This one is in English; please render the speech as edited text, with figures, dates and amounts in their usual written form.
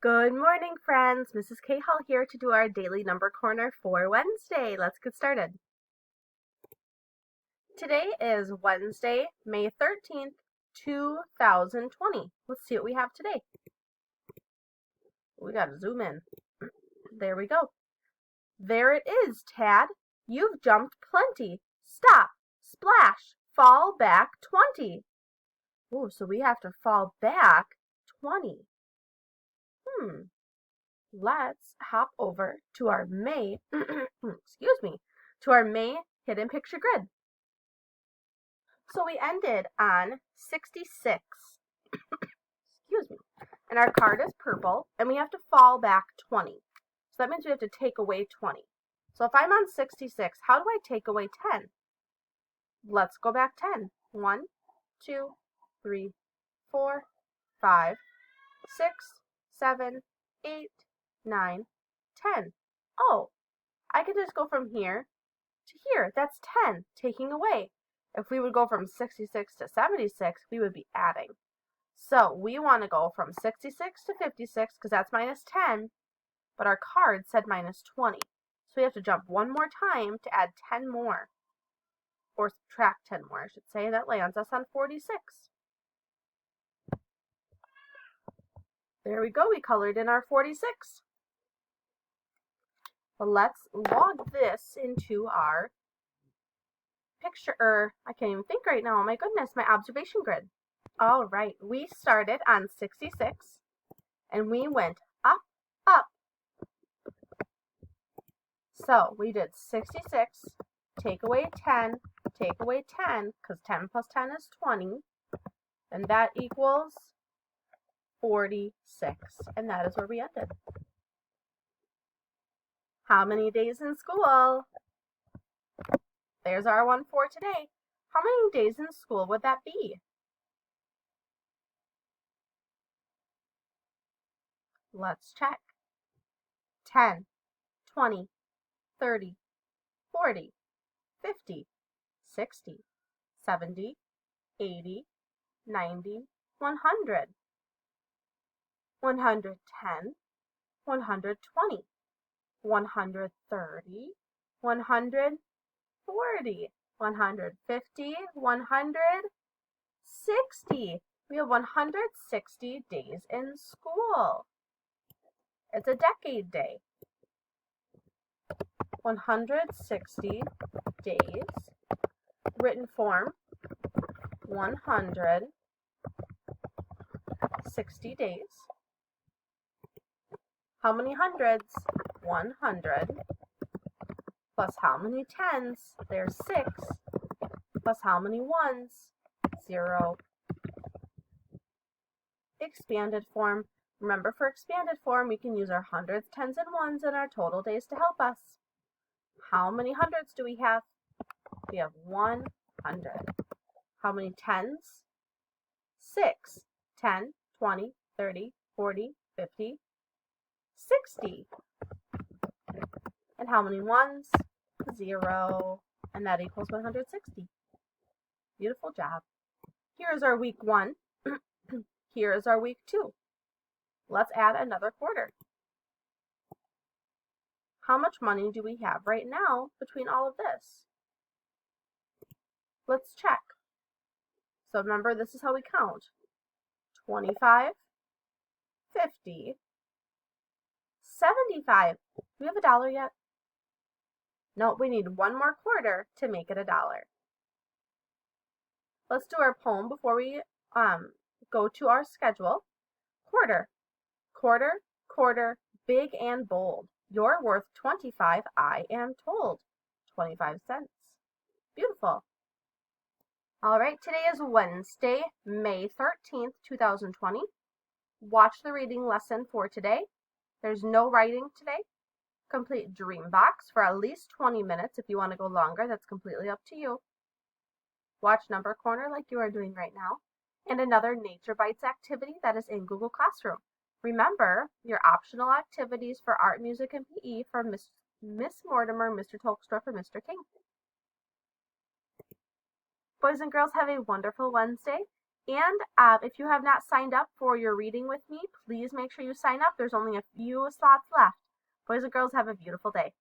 Good morning, friends. Mrs. K. Hall here to do our daily number corner for Wednesday. Let's get started. Today is Wednesday, May 13th, 2020. Let's see what we have today. We gotta zoom in. There we go. There it is, Tad. You've jumped plenty. Stop, splash, fall back 20. Oh, so we have to fall back 20. Let's hop over to our May, to our May hidden picture grid. So we ended on 66, and our card is purple, and we have to fall back 20. So that means we have to take away 20. So if I'm on 66, how do I take away 10? Let's go back 10. 1, 2, 3, 4, 5, 6, 7, 8, 9, 10. Oh, I could just go from here to here. That's 10, taking away. If we would go from 66 to 76, we would be adding. So we want to go from 66 to 56 because that's minus 10, but our card said minus 20. So we have to jump one more time to add 10 more, or subtract 10 more, I should say. That lands us on 46. There we go. We colored in our 46. Well, let's log this into our picture, I can't even think right now. Oh my goodness, my observation grid. All right, we started on 66 and we went up, up. So we did 66, take away 10, because 10 plus 10 is 20, and that equals 46, and that is where we ended. How many days in school? There's our one for today. How many days in school would that be? Let's check. 10, 20, 30, 40, 50, 60, 70, 80, 90, 100, 110, 120, 130, 140, 150, 160. We have 160 days in school. It's a decade day. 160 days. Written form, 160 days. How many hundreds? 100. Plus how many tens? There's 6. Plus how many ones? 0. Expanded form. Remember, for expanded form, we can use our hundreds, tens, and ones in our total days to help us. How many hundreds do we have? We have 100. How many tens? 6. 10, 20, 30, 40, 50, 60. And how many ones? 0. And that equals 160. Beautiful job. Here is our week 1. Here is our week 2. Let's add another quarter. How much money do we have right now between all of this? Let's check. So remember, this is how we count. 25, 50, 75. Do we have $1 yet? No, we need one more quarter to make it $1. Let's do our poem before we go to our schedule. Quarter, quarter, quarter, big and bold. You're worth 25, I am told. 25 cents. Beautiful. All right, today is Wednesday, May 13th, 2020. Watch the reading lesson for today. There's no writing today. Complete dream box for at least 20 minutes. If you want to go longer, that's completely up to you. Watch Number Corner like you are doing right now. And another Nature Bites activity that is in Google Classroom. Remember your optional activities for art, music, and PE from Miss Mortimer, Mr. Tolkstorff, or Mr. King. Boys and girls, have a wonderful Wednesday, And if you have not signed up for your reading with me, please make sure you sign up. There's only a few slots left. Boys and girls, have a beautiful day.